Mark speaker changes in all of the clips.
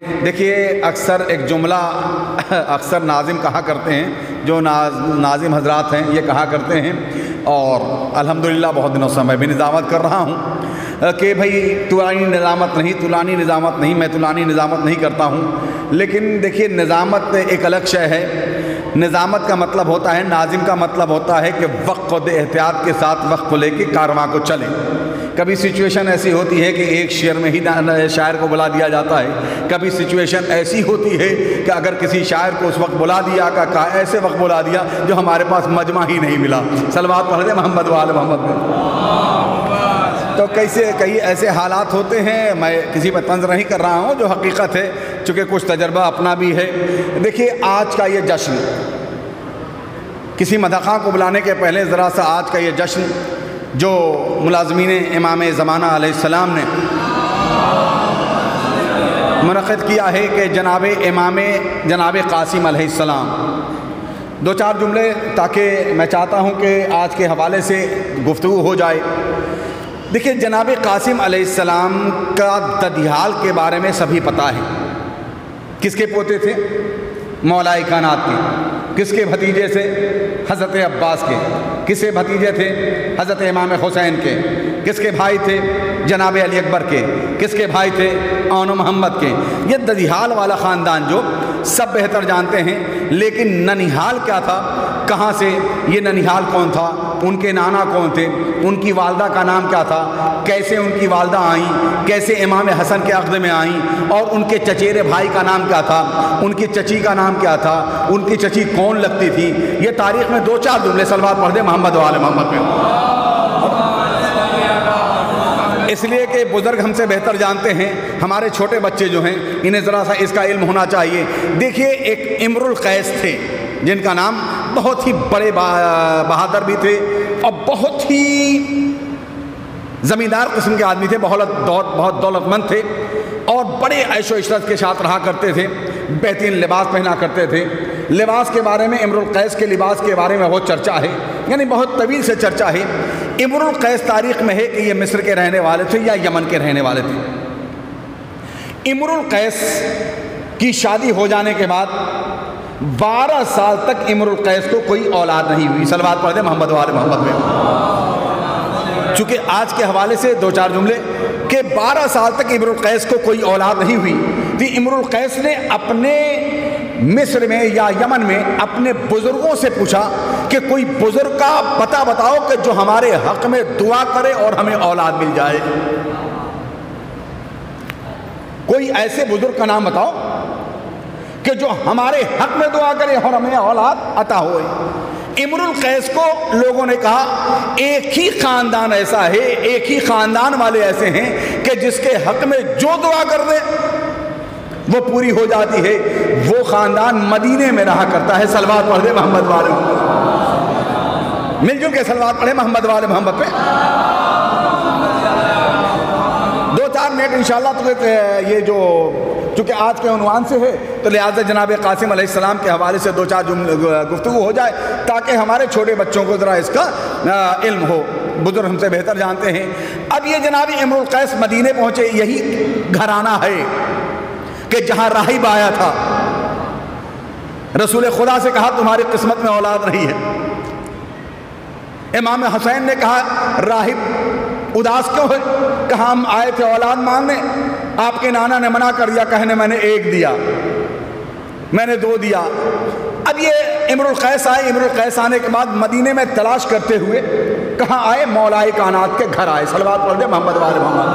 Speaker 1: دیکھیے اکثر ایک جملہ اکثر ناظم کہا کرتے ہیں، جو ناظم حضرات ہیں یہ کہا کرتے ہیں، اور الحمدللہ بہت دنوں سے میں بھی نظامت کر رہا ہوں کہ بھائی طولانی نظامت نہیں، میں طولانی نظامت نہیں کرتا ہوں، لیکن دیکھیے نظامت ایک الگ شے ہے۔ نظامت کا مطلب ہوتا ہے، ناظم کا مطلب ہوتا ہے کہ وقت کو احتیاط کے ساتھ وقت کو لے کے کارواں کو چلے۔ کبھی سچویشن ایسی ہوتی ہے کہ ایک شعر میں ہی شاعر کو بلا دیا جاتا ہے، کبھی سچویشن ایسی ہوتی ہے کہ اگر کسی شاعر کو اس وقت بلا دیا کہ ایسے وقت بلا دیا جو ہمارے پاس مجمع ہی نہیں ملا۔ صلوات پڑھ دیں محمد وآل محمد میں۔ تو کئی ایسے حالات ہوتے ہیں، میں کسی پہ طنز نہیں کر رہا ہوں، جو حقیقت ہے، چونکہ کچھ تجربہ اپنا بھی ہے۔ دیکھیے آج کا یہ جشن، کسی مداخاں کو بلانے کے پہلے ذرا سا آج کا یہ جشن جو ملازمین امام زمانہ علیہ السلام نے منعقد کیا ہے کہ جناب قاسم علیہ السلام، دو چار جملے تاکہ میں چاہتا ہوں کہ آج کے حوالے سے گفتگو ہو جائے۔ دیکھیے جناب قاسم علیہ السلام کا ددیال کے بارے میں سبھی پتہ ہے۔ کس کے پوتے تھے؟ مولا کائنات کے۔ کس کے بھتیجے سے؟ حضرت عباس کے۔ کس کے بھتیجے تھے؟ حضرت امام حسین کے۔ کس کے بھائی تھے؟ جناب علی اکبر کے۔ کس کے بھائی تھے؟ اون محمد کے۔ یہ ددیال والا خاندان جو سب بہتر جانتے ہیں، لیکن ننیحال کیا تھا، کہاں سے یہ ننیحال کون تھا، ان کے نانا کون تھے، ان کی والدہ کا نام کیا تھا، کیسے ان کی والدہ آئیں، کیسے امام حسن کے عقد میں آئیں، اور ان کے چچیرے بھائی کا نام کیا تھا، ان کی چچی کا نام کیا تھا، ان کی چچی کون لگتی تھی، یہ تاریخ میں دو چار جملے صلوات پڑھ دیں محمد وآل محمد میں۔ اس لیے کہ بزرگ ہم سے بہتر جانتے ہیں، ہمارے چھوٹے بچے جو ہیں انہیں ذرا سا اس کا علم ہونا چاہیے۔ دیکھیے ایک امر القیس تھے جن کا نام، بہت ہی بڑے بہادر بھی تھے اور بہت ہی زمیندار قسم کے آدمی تھے، بہت دولت مند تھے اور بڑے عیش و عشرت کے ساتھ رہا کرتے تھے، بہترین لباس پہنا کرتے تھے۔ لباس کے بارے میں، امر القیس کے لباس کے بارے میں بہت چرچا ہے، یعنی بہت طویل سے چرچا ہے۔ امر القیس تاریخ میں ہے کہ یہ مصر کے رہنے والے تھے یا یمن کے رہنے والے تھے۔ امر القیس کی شادی ہو جانے کے بعد 12 سال تک امر القیس کو کوئی اولاد نہیں ہوئی۔ صلوات پڑھ دیں محمد وآل محمد میں۔ چونکہ آج کے حوالے سے دو چار جملے کہ 12 سال تک امر القیس کو کوئی اولاد نہیں ہوئی تھی۔ امر القیس نے اپنے مصر میں یا یمن میں اپنے بزرگوں سے پوچھا کہ کوئی بزرگ کا پتہ بتاؤ کہ جو ہمارے حق میں دعا کرے اور ہمیں اولاد مل جائے، کوئی ایسے بزرگ کا نام بتاؤ کہ جو ہمارے حق میں دعا کرے اور ہمیں اولاد عطا ہوئے۔ امر القیس کو لوگوں نے کہا ایک ہی خاندان ایسا ہے، ایک ہی خاندان والے ایسے ہیں کہ جس کے حق میں جو دعا کر دے وہ پوری ہو جاتی ہے، وہ خاندان مدینے میں رہا کرتا ہے۔ صلوات پڑھ دے محمد والے محمد، مل جل کے صلوات پڑھے محمد والے محمد پہ۔ دو چار منٹ انشاءاللہ تو یہ جو چونکہ آج کے عنوان سے ہے تو لہٰذا جناب قاسم علیہ السلام کے حوالے سے دو چار گفتگو ہو جائے تاکہ ہمارے چھوٹے بچوں کو ذرا اس کا علم ہو، بزرگ ہم سے بہتر جانتے ہیں۔ اب یہ جناب امر القیس مدینے پہنچے، یہی گھرانہ ہے کہ جہاں راہب آیا تھا، رسول خدا سے کہا تمہاری قسمت میں اولاد نہیں ہے۔ امام حسین نے کہا راہب اداس کیوں ہے؟ کہا ہم آئے تھے اولاد مانگنے، آپ کے نانا نے منع کر دیا، کہنے میں نے ایک دیا، میں نے دو دیا۔ اب یہ امر القیس آئے، امر القیس آنے کے بعد مدینے میں تلاش کرتے ہوئے کہاں آئے؟ مولا کائنات کے گھر آئے۔ صلوات پڑھ دیں محمد والے محمد۔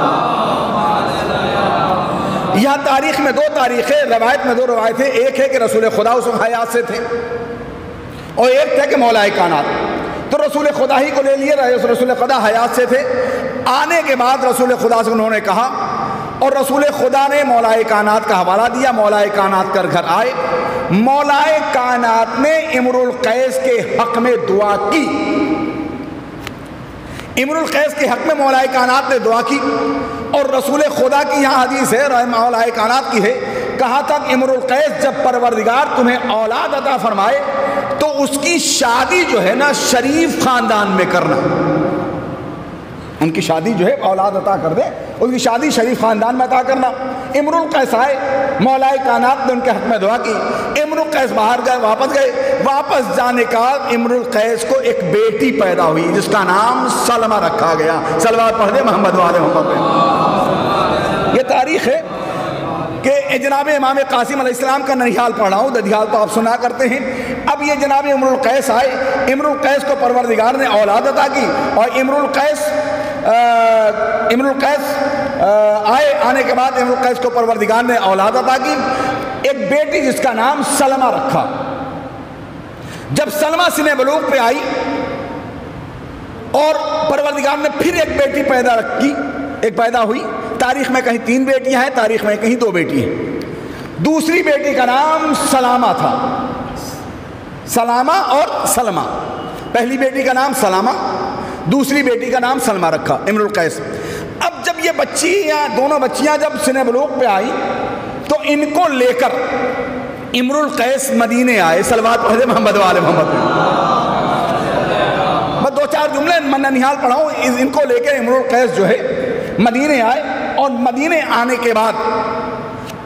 Speaker 1: یہاں تاریخ میں دو تاریخیں، روایت میں دو روایتیں، ایک ہے کہ رسول خدا اس وقت حیات سے تھے اور ایک تھے کہ مولا کائنات، تو رسول خدا ہی کو لے لیے، رسول خدا حیات سے تھے۔ آنے کے بعد رسول خدا سے انہوں نے کہا اور رسول خدا نے مولا کائنات کا حوالہ دیا، مولا کائنات کر گھر آئے۔ مولا کائنات نے امر القیس کے حق میں دعا کی، امر القیس کے حق میں مولا کائنات نے دعا کی، اور رسول خدا کی یہاں حدیث ہے، مولا کائنات کی ہے، کہا تھا کہ امر القیس جب پروردگار تمہیں اولاد عطا فرمائے تو اس کی شادی جو ہے نا شریف خاندان میں کرنا، ان کی شادی جو ہے اولاد عطا کر دے اس کی شادی شریف خاندان میں عطا کرنا۔ امرؤ القیس آئے، مولا کائنات نے ان کے حق میں دعا کی۔ امرؤ القیس باہر گئے، واپس گئے، واپس جانے کا امرؤ القیس کو ایک بیٹی پیدا ہوئی جس کا نام سلمہ رکھا گیا۔ صلوات پڑھ دیں محمد والے محمد پہ۔ یہ تاریخ ہے کہ جناب امام قاسم علیہ السلام کا ننیحال پڑھا ہوں، ددھیال تو آپ سنا کرتے ہیں۔ اب یہ جناب امرؤ القیس آئے، امرؤ القیس کو پروردگار نے اولاد عطا کی، اور امرؤ القیس آنے کے بعد امرؤ القیس کو پروردگار نے اولاد عطا کی، ایک بیٹی جس کا نام سلمہ رکھا۔ جب سلمہ سن بلوغ پہ آئی اور پروردگار نے پھر ایک بیٹی پیدا ہوئی، تاریخ میں کہیں 3 بیٹیاں ہیں، تاریخ میں کہیں 2 بیٹی ہیں۔ دوسری بیٹی کا نام سلامہ تھا، سلامہ اور سلمہ۔ پہلی بیٹی کا نام سلامہ، دوسری بیٹی کا نام سلمہ رکھا امرؤ القیس۔ اب جب یہ دونوں بچیاں جب سن بلوغ پہ آئی تو ان کو لے کر امرؤ القیس مدینے آئے۔ صلوات پڑھ دیں محمد والے محمد۔ میں 2-4 جملے ننیحال پڑھاؤں، ان کو لے کے امرؤ القیس جو ہے مدینے آئے، اور مدینے آنے کے بعد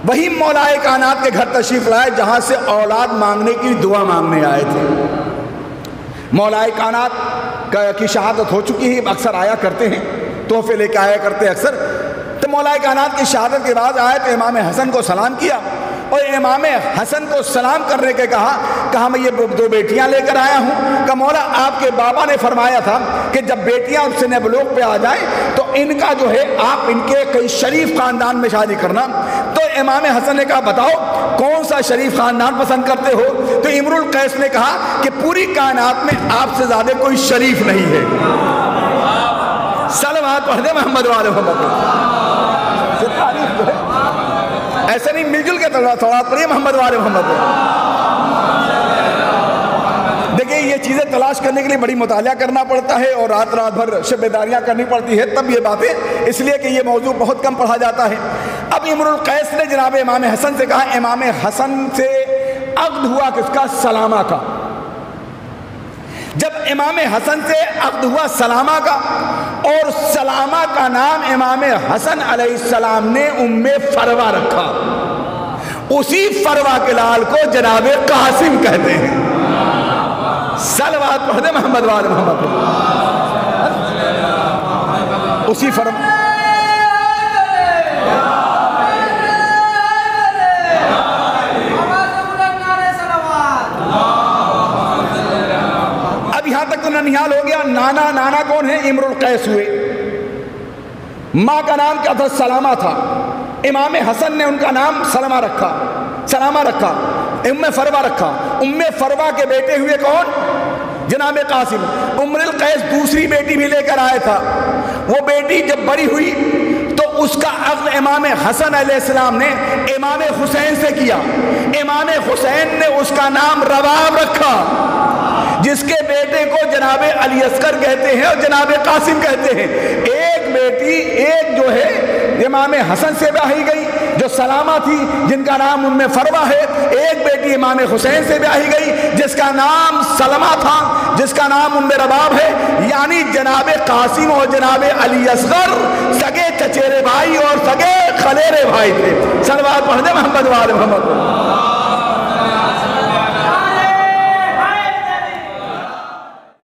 Speaker 1: وہی مولا کائنات کے گھر تشریف لائے جہاں سے اولاد مانگنے کی دعا مانگنے آئے تھے۔ مولا کائنات کی شہادت ہو چکی ہے، اکثر آیا کرتے ہیں، تحفے لے کے آیا کرتے اکثر۔ تو مولا کائنات کی شہادت کے بعد آئے تو امام حسن کو سلام کیا، اور امام حسن کو سلام کرنے کے کہا میں یہ 2 بیٹیاں لے کر آیا ہوں، کہ مولا آپ کے بابا نے فرمایا تھا کہ جب بیٹیاں سن بلوغ پہ آ جائیں تو ان کا جو ہے آپ ان کے کئی شریف خاندان میں شادی کرنا۔ تو امام حسن نے کہا بتاؤ کون سا شریف خاندان پسند کرتے ہو؟ تو امرؤ القیس نے کہا کہ پوری کائنات میں آپ سے زیادہ کوئی شریف نہیں ہے۔ صلوات پڑھ دیں محمد والے محمد۔ تاریخ جو ہے ایسے نہیں، مل جل کے صلوات پڑھیے محمد والے محمد۔ دیکھیں یہ چیزیں تلاش کرنے کے لیے بڑی مطالعہ کرنا پڑتا ہے، اور رات بھر شب بیداریاں کرنی پڑتی ہے تب یہ باتیں، اس لیے کہ یہ موضوع بہت کم پڑھا جاتا ہے۔ اب امرؤ القیس نے جناب امام حسن سے کہا، امام حسن سے عقد ہوا کس کا؟ سلامہ کا۔ جب امام حسن سے عقد ہوا سلامہ کا، اور سلامہ کا نام امام حسن علیہ السلام نے ام فروہ رکھا، اسی فروہ کے لال کو جناب قاسم کہتے ہیں۔ صلوات پڑھ دیں محمد والے محمد۔ اسی فروہ ننیحال ہو گیا۔ نانا کون ہے؟ امرؤ القیس ہوئے۔ ماں کا نام کیا تھا؟ سلامہ تھا۔ امام حسن نے ان کا نام سلامہ رکھا، ام فروہ رکھا۔ ام فروہ کے بیٹے ہوئے کون؟ جناب قاسم۔ امرؤ القیس دوسری بیٹی بھی لے کر آیا تھا، وہ بیٹی جب بڑی ہوئی تو اس کا عقد امام حسن علیہ السلام نے امام حسین سے کیا۔ امام حسین نے اس کا نام رباب رکھا، جس کے بیٹے کو جناب علی اصغر کہتے ہیں اور جناب قاسم کہتے ہیں۔ ایک بیٹی جو ہے امام حسن سے بیاہی گئی جو سلامہ تھی، جن کا نام ام فروہ ہے۔ ایک بیٹی امام حسین سے بیاہی گئی جس کا نام سلمہ تھا، جس کا نام ام رباب ہے۔ یعنی جناب قاسم اور جناب علی اصغر سگے چچیرے بھائی اور سگے خلیرے بھائی تھے۔ صلوات پڑھ دیں محمد والے محمد۔